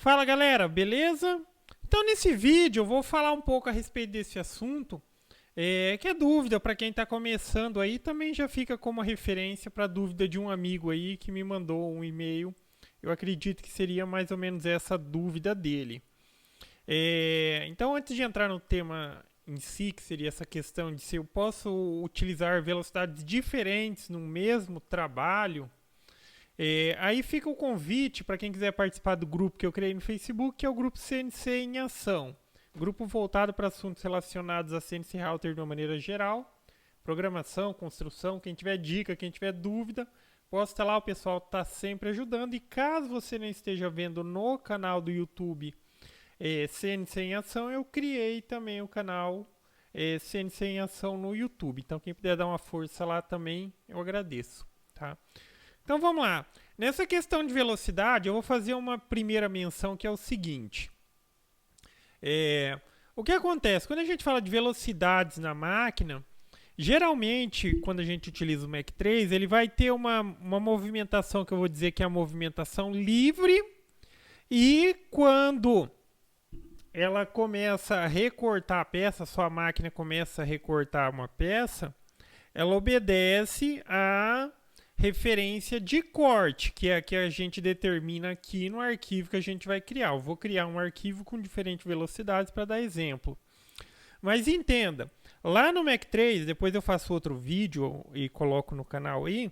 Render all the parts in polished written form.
Fala galera, beleza? Então nesse vídeo eu vou falar um pouco a respeito desse assunto, que é dúvida para quem está começando aí, também já fica como referência para a dúvida de um amigo aí que me mandou um e-mail. Eu acredito que seria mais ou menos essa dúvida dele. Então antes de entrar no tema em si, que seria essa questão de se eu posso utilizar velocidades diferentes no mesmo trabalho, aí fica o convite para quem quiser participar do grupo que eu criei no Facebook, que é o grupo CNC em Ação. Grupo voltado para assuntos relacionados a CNC Router de uma maneira geral, programação, construção, quem tiver dica, quem tiver dúvida, posta lá, o pessoal está sempre ajudando. E caso você não esteja vendo no canal do YouTube CNC em Ação, eu criei também o canal CNC em Ação no YouTube. Então quem puder dar uma força lá também, eu agradeço, tá? Então vamos lá. Nessa questão de velocidade, eu vou fazer uma primeira menção que é o seguinte. O que acontece? Quando a gente fala de velocidades na máquina, geralmente, quando a gente utiliza o Mac 3, ele vai ter uma movimentação que eu vou dizer que é a movimentação livre. E quando ela começa a recortar a peça, sua máquina começa a recortar uma peça, ela obedece a referência de corte, que é a que a gente determina aqui no arquivo que a gente vai criar. Eu vou criar um arquivo com diferentes velocidades para dar exemplo. Mas entenda, lá no Mac 3, depois eu faço outro vídeo e coloco no canal aí,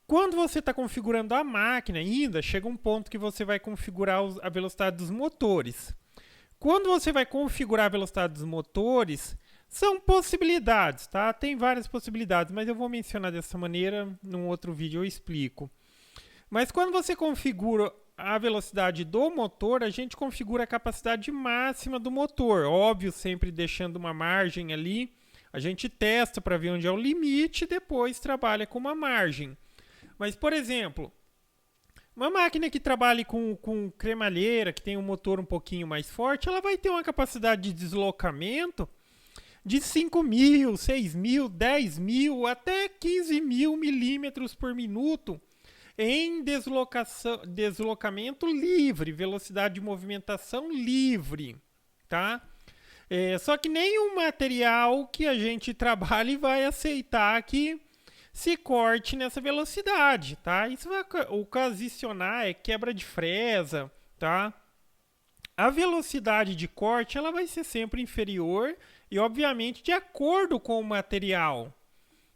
quando você está configurando a máquina ainda, chega um ponto que você vai configurar a velocidade dos motores. Quando você vai configurar a velocidade dos motores, são possibilidades, tá? Tem várias possibilidades, mas eu vou mencionar dessa maneira, num outro vídeo eu explico. Mas quando você configura a velocidade do motor, a gente configura a capacidade máxima do motor. Óbvio, sempre deixando uma margem ali. A gente testa para ver onde é o limite e depois trabalha com uma margem. Mas, por exemplo, uma máquina que trabalhe com cremalheira, que tem um motor um pouquinho mais forte, ela vai ter uma capacidade de deslocamento de 5.000, 6.000, 10.000 até 15.000 milímetros por minuto em deslocamento livre, velocidade de movimentação livre, tá? Só que nenhum material que a gente trabalhe vai aceitar que se corte nessa velocidade, tá? Isso vai ocasionar quebra de fresa, tá? A velocidade de corte ela vai ser sempre inferior e, obviamente, de acordo com o material.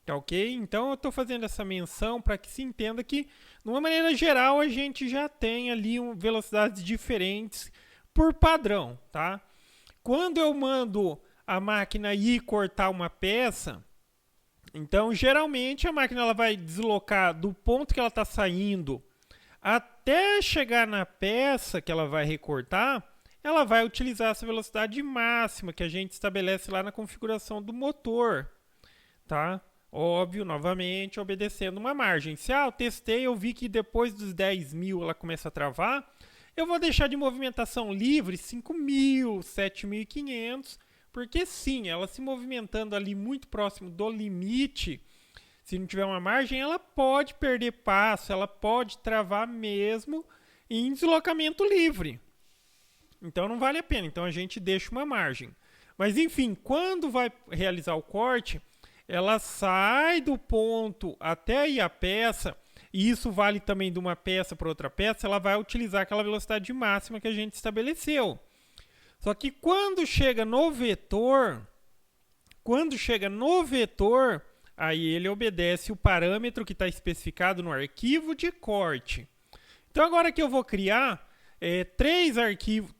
Tá ok? Então, eu estou fazendo essa menção para que se entenda que, de uma maneira geral, a gente já tem ali velocidades diferentes por padrão. Tá? Quando eu mando a máquina ir cortar uma peça, então, geralmente, a máquina ela vai deslocar do ponto que ela está saindo até chegar na peça que ela vai recortar, ela vai utilizar essa velocidade máxima que a gente estabelece lá na configuração do motor, tá? Óbvio, novamente, obedecendo uma margem. Se eu testei, eu vi que depois dos 10.000 ela começa a travar, eu vou deixar de movimentação livre 5.000, 7.500, porque sim, ela se movimentando ali muito próximo do limite, se não tiver uma margem, ela pode perder passo, ela pode travar mesmo em deslocamento livre. Então não vale a pena, então a gente deixa uma margem. Mas enfim, quando vai realizar o corte, ela sai do ponto até ir a peça, e isso vale também de uma peça para outra peça, ela vai utilizar aquela velocidade máxima que a gente estabeleceu. Só que quando chega no vetor, aí ele obedece o parâmetro que está especificado no arquivo de corte. Então agora que eu vou criar três arquivos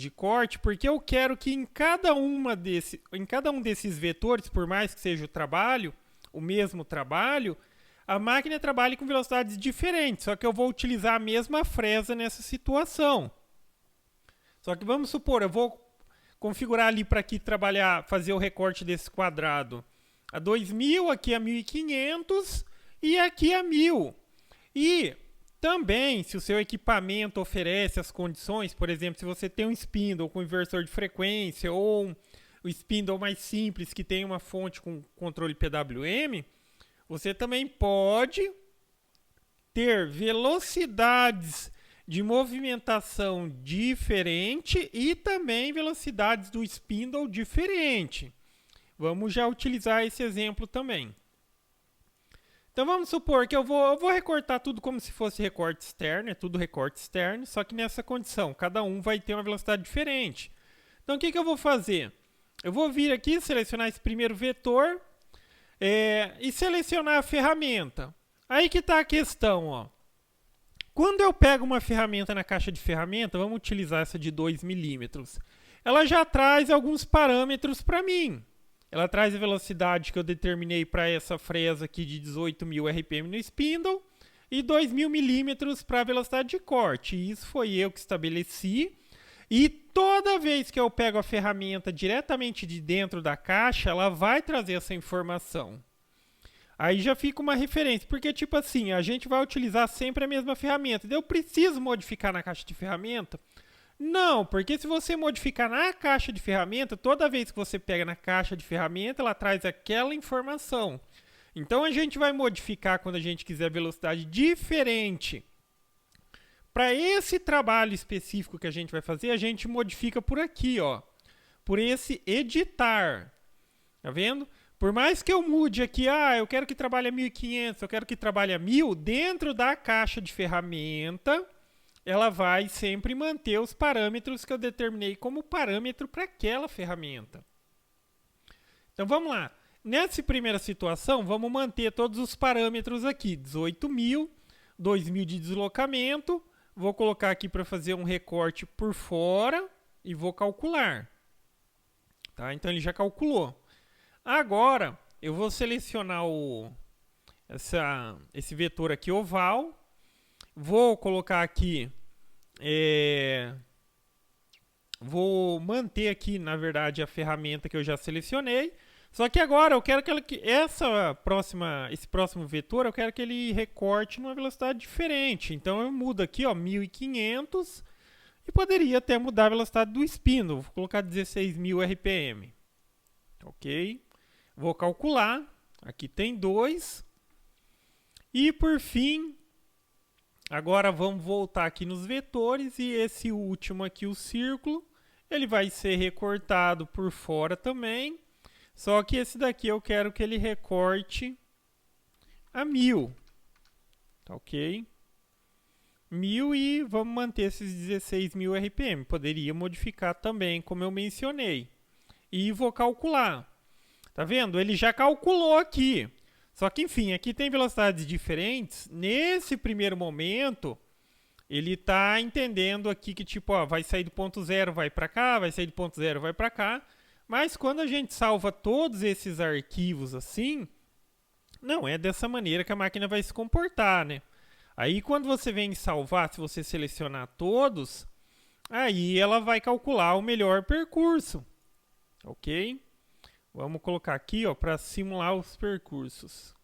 de corte, porque eu quero que em cada um desses vetores, por mais que seja o mesmo trabalho, a máquina trabalhe com velocidades diferentes, só que eu vou utilizar a mesma fresa nessa situação. Só que vamos supor, eu vou configurar ali para aqui fazer o recorte desse quadrado a 2.000, aqui a 1.500 e aqui a 1.000. E também, se o seu equipamento oferece as condições, por exemplo, se você tem um spindle com inversor de frequência ou o spindle mais simples que tem uma fonte com controle PWM, você também pode ter velocidades de movimentação diferente e também velocidades do spindle diferente. Vamos já utilizar esse exemplo também. Então vamos supor que eu vou recortar tudo como se fosse recorte externo, é tudo recorte externo, só que nessa condição, cada um vai ter uma velocidade diferente. Então o que eu vou fazer? Eu vou vir aqui, selecionar esse primeiro vetor e selecionar a ferramenta. Aí que está a questão, ó. Quando eu pego uma ferramenta na caixa de ferramenta, vamos utilizar essa de 2 milímetros, ela já traz alguns parâmetros para mim. Ela traz a velocidade que eu determinei para essa fresa aqui de 18.000 RPM no spindle e 2.000 milímetros para a velocidade de corte. Isso foi eu que estabeleci. E toda vez que eu pego a ferramenta diretamente de dentro da caixa, ela vai trazer essa informação. Aí já fica uma referência, porque tipo assim, a gente vai utilizar sempre a mesma ferramenta. Eu preciso modificar na caixa de ferramenta? Não, porque se você modificar na caixa de ferramenta, toda vez que você pega na caixa de ferramenta, ela traz aquela informação. Então a gente vai modificar quando a gente quiser velocidade diferente. Para esse trabalho específico que a gente vai fazer, a gente modifica por aqui, ó, por esse editar. Tá vendo? Por mais que eu mude aqui, eu quero que trabalhe a 1.500, eu quero que trabalhe a 1.000, dentro da caixa de ferramenta, ela vai sempre manter os parâmetros que eu determinei como parâmetro para aquela ferramenta. Então vamos lá. Nessa primeira situação, vamos manter todos os parâmetros aqui. 18.000, 2.000 de deslocamento. Vou colocar aqui para fazer um recorte por fora e vou calcular. Tá? Então ele já calculou. Agora, eu vou selecionar esse vetor aqui oval. Vou colocar aqui, vou manter aqui, na verdade, a ferramenta que eu já selecionei. Só que agora eu quero que esse próximo vetor, eu quero que ele recorte numa velocidade diferente. Então eu mudo aqui, ó, 1.500 e poderia até mudar a velocidade do spindle. Vou colocar 16.000 RPM. Ok? Vou calcular. Aqui tem 2. E por fim, agora vamos voltar aqui nos vetores e esse último aqui, o círculo, ele vai ser recortado por fora também. Só que esse daqui eu quero que ele recorte a 1.000. Tá ok? 1.000 e vamos manter esses 16.000 RPM. Poderia modificar também, como eu mencionei. E vou calcular. Tá vendo? Ele já calculou aqui. Só que, enfim, aqui tem velocidades diferentes. Nesse primeiro momento, ele está entendendo aqui que, tipo, ó, vai sair do ponto 0, vai para cá, vai sair do ponto 0, vai para cá. Mas quando a gente salva todos esses arquivos assim, não é dessa maneira que a máquina vai se comportar, né? Aí quando você vem salvar, se você selecionar todos, aí ela vai calcular o melhor percurso. Ok? Vamos colocar aqui, ó, para simular os percursos.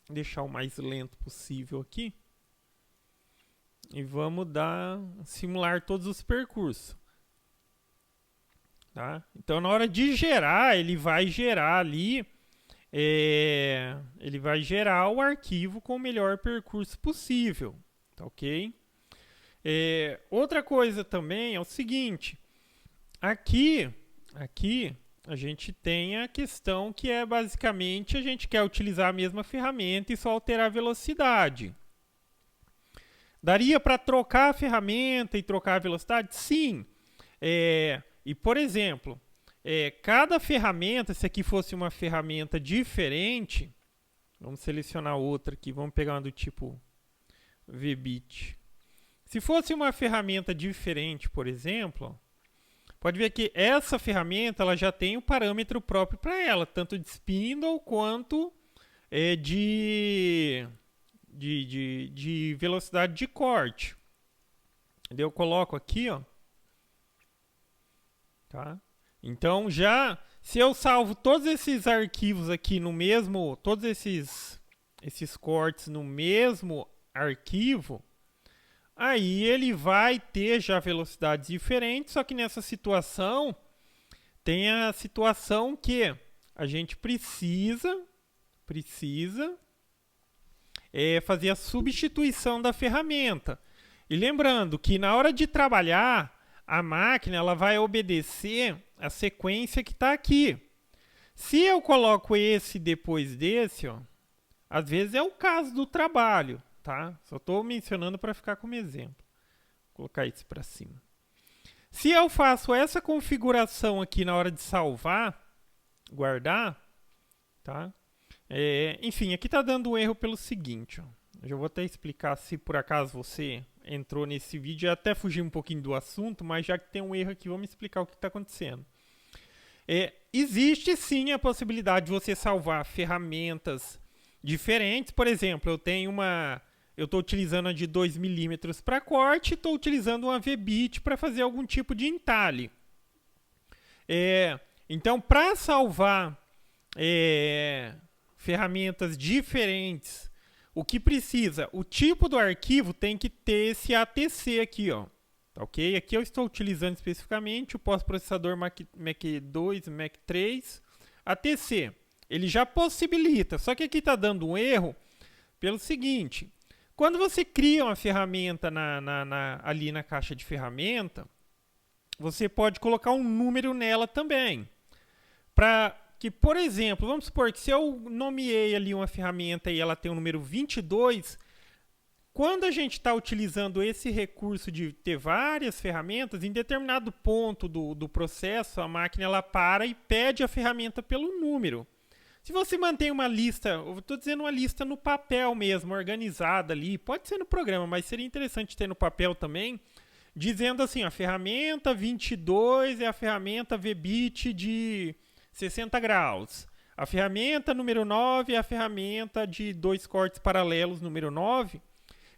Vou deixar o mais lento possível aqui. E vamos simular todos os percursos. Tá? Então, na hora de gerar, ele vai gerar ali, ele vai gerar o arquivo com o melhor percurso possível. Tá ok? Outra coisa também é o seguinte, aqui a gente tem a questão que é basicamente a gente quer utilizar a mesma ferramenta e só alterar a velocidade. Daria para trocar a ferramenta e trocar a velocidade? Sim. E, por exemplo, cada ferramenta, se aqui fosse uma ferramenta diferente, vamos selecionar outra aqui, vamos pegar uma do tipo VBit. Se fosse uma ferramenta diferente, por exemplo, pode ver que essa ferramenta ela já tem um parâmetro próprio para ela, tanto de spindle quanto de velocidade de corte. Eu coloco aqui, ó. Tá? Então se eu salvo todos esses arquivos aqui no mesmo, todos esses cortes no mesmo arquivo, aí ele vai ter já velocidades diferentes, só que nessa situação tem a situação que a gente precisa fazer a substituição da ferramenta. E lembrando que na hora de trabalhar, a máquina ela vai obedecer a sequência que está aqui. Se eu coloco esse depois desse, ó, às vezes é o caso do trabalho, tá? Só estou mencionando para ficar como exemplo. Vou colocar isso para cima. Se eu faço essa configuração aqui na hora de salvar, guardar, tá? Enfim, aqui está dando um erro pelo seguinte, ó. Eu já vou até explicar se por acaso você entrou nesse vídeo. Eu até fugi um pouquinho do assunto, mas já que tem um erro aqui, vamos explicar o que está acontecendo. Existe sim a possibilidade de você salvar ferramentas diferentes. Por exemplo, eu estou utilizando a de 2 milímetros para corte e estou utilizando uma V-bit para fazer algum tipo de entalhe. Então, para salvar ferramentas diferentes, o que precisa? O tipo do arquivo tem que ter esse ATC aqui, ó. Tá, ok? Aqui eu estou utilizando especificamente o pós-processador Mac 2, Mac 3, ATC. Ele já possibilita, só que aqui está dando um erro pelo seguinte: quando você cria uma ferramenta ali na caixa de ferramenta, você pode colocar um número nela também. Para que, por exemplo, vamos supor que se eu nomeei ali uma ferramenta e ela tem o número 22, quando a gente está utilizando esse recurso de ter várias ferramentas, em determinado ponto do processo, a máquina ela para e pede a ferramenta pelo número. Se você mantém uma lista, eu estou dizendo uma lista no papel mesmo, organizada ali, pode ser no programa, mas seria interessante ter no papel também, dizendo assim, a ferramenta 22 é a ferramenta V-bit de 60 graus. A ferramenta número 9 é a ferramenta de 2 cortes paralelos número 9.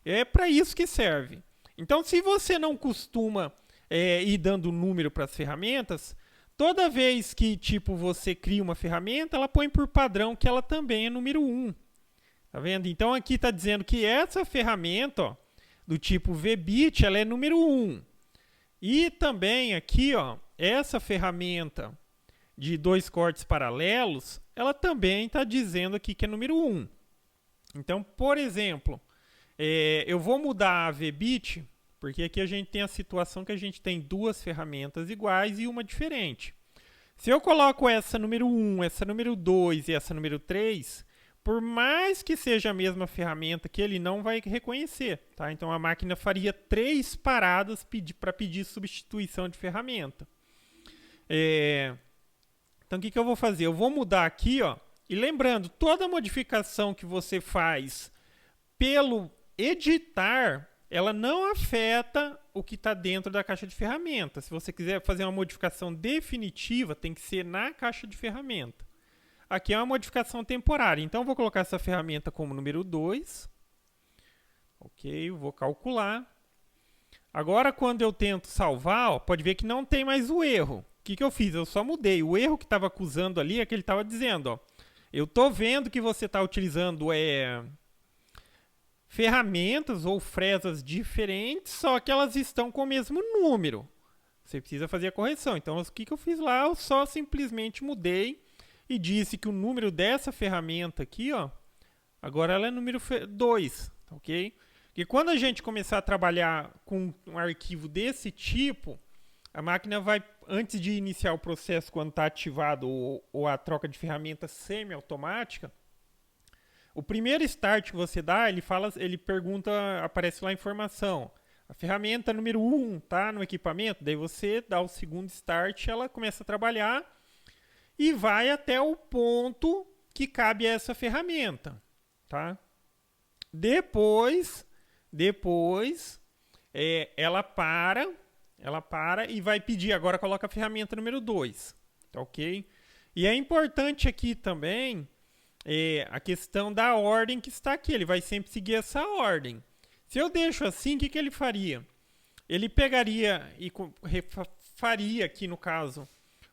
É para isso que serve. Então, se você não costuma ir dando número para as ferramentas, toda vez que tipo você cria uma ferramenta, ela põe por padrão que ela também é número 1. Tá vendo? Então, aqui está dizendo que essa ferramenta, ó, do tipo V-bit, ela é número 1. E também aqui, ó, essa ferramenta de 2 cortes paralelos, ela também está dizendo aqui que é número 1. Então, por exemplo, eu vou mudar a V-bit, porque aqui a gente tem a situação que a gente tem duas ferramentas iguais e uma diferente. Se eu coloco essa número 1, essa número 2 e essa número 3, por mais que seja a mesma ferramenta que ele não vai reconhecer, tá? Então a máquina faria 3 paradas para pedir substituição de ferramenta. Então o que eu vou fazer? Eu vou mudar aqui, ó, e lembrando, toda modificação que você faz pelo editar, ela não afeta o que está dentro da caixa de ferramentas. Se você quiser fazer uma modificação definitiva, tem que ser na caixa de ferramenta. Aqui é uma modificação temporária. Então, eu vou colocar essa ferramenta como número 2. Ok, eu vou calcular. Agora, quando eu tento salvar, ó, pode ver que não tem mais o erro. O que eu fiz? Eu só mudei. O erro que estava acusando ali é que ele estava dizendo, ó, eu estou vendo que você está utilizando ferramentas ou fresas diferentes, só que elas estão com o mesmo número. Você precisa fazer a correção. Então, o que eu fiz lá? Eu só simplesmente mudei e disse que o número dessa ferramenta aqui, ó, agora ela é número 2, ok? Porque quando a gente começar a trabalhar com um arquivo desse tipo, a máquina vai, antes de iniciar o processo quando está ativado ou a troca de ferramenta semi-automática, o primeiro start que você dá, ele pergunta, aparece lá a informação. A ferramenta número 1 está no equipamento, daí você dá o segundo start, ela começa a trabalhar e vai até o ponto que cabe a essa ferramenta, tá? Depois ela para e vai pedir, agora coloca a ferramenta número 2, tá ok? E é importante aqui também a questão da ordem que está aqui, ele vai sempre seguir essa ordem. Se eu deixo assim, o que ele faria? Ele pegaria e faria aqui no caso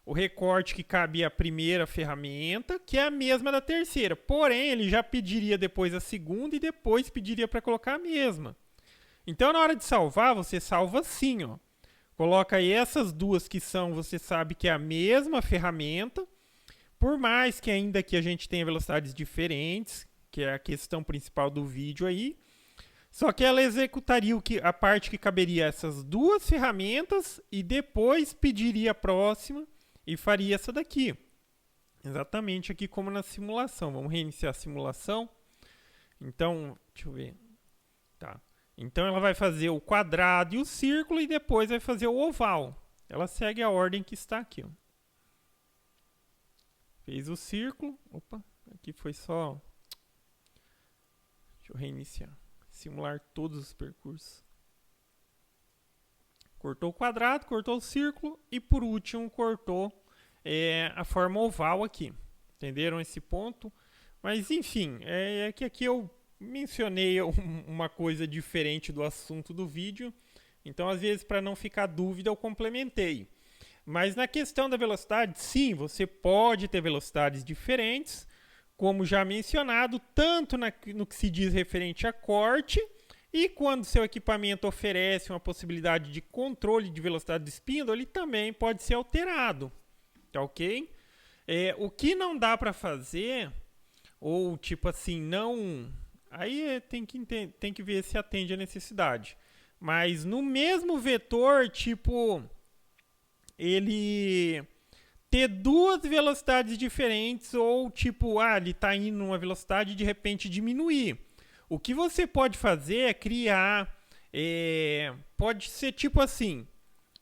o recorte que cabe à primeira ferramenta, que é a mesma da terceira. Porém, ele já pediria depois a segunda e depois pediria para colocar a mesma. Então, na hora de salvar, você salva assim, ó. Coloca aí essas duas que são, você sabe que é a mesma ferramenta. Por mais que ainda que a gente tenha velocidades diferentes, que é a questão principal do vídeo aí. Só que ela executaria a parte que caberia a essas duas ferramentas e depois pediria a próxima e faria essa daqui. Exatamente aqui como na simulação. Vamos reiniciar a simulação. Então, deixa eu ver. Tá. Então ela vai fazer o quadrado e o círculo e depois vai fazer o oval. Ela segue a ordem que está aqui. Ó. Fez o círculo. Opa, aqui foi só... Deixa eu reiniciar. Simular todos os percursos. Cortou o quadrado, cortou o círculo e por último cortou a forma oval aqui. Entenderam esse ponto? Mas enfim, é que aqui eu mencionei uma coisa diferente do assunto do vídeo. Então às vezes para não ficar dúvida eu complementei. Mas na questão da velocidade, sim, você pode ter velocidades diferentes. Como já mencionado, tanto no que se diz referente a corte, e quando seu equipamento oferece uma possibilidade de controle de velocidade do spindle, ele também pode ser alterado, tá ok? O que não dá para fazer, ou tipo assim, não... Aí tem que ver se atende a necessidade. Mas no mesmo vetor, tipo, ele... ter duas velocidades diferentes ou tipo, ele está indo numa velocidade e de repente diminuir. O que você pode fazer é criar, pode ser tipo assim,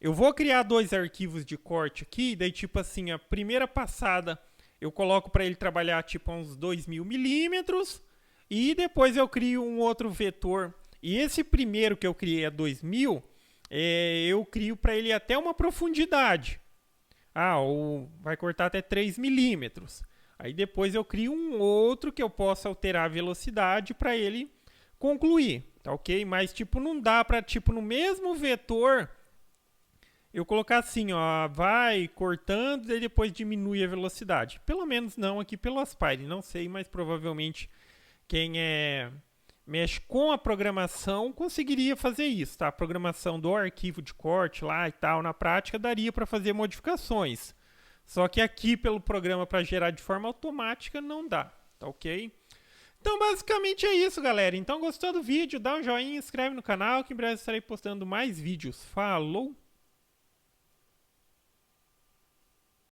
eu vou criar dois arquivos de corte aqui, daí tipo assim, a primeira passada eu coloco para ele trabalhar tipo uns 2000 milímetros e depois eu crio um outro vetor. E esse primeiro que eu criei a 2000, eu crio para ele até uma profundidade. Ou vai cortar até 3 milímetros. Aí depois eu crio um outro que eu possa alterar a velocidade para ele concluir, tá ok? Mas tipo, não dá para, tipo, no mesmo vetor, eu colocar assim, ó, vai cortando e depois diminui a velocidade. Pelo menos não aqui pelo Aspire, não sei, mas provavelmente quem mexe com a programação conseguiria fazer isso, tá? A programação do arquivo de corte lá e tal, na prática, daria para fazer modificações. Só que aqui, pelo programa para gerar de forma automática, não dá, tá ok? Então, basicamente é isso, galera. Então, gostou do vídeo? Dá um joinha, inscreve no canal, que em breve estarei postando mais vídeos. Falou!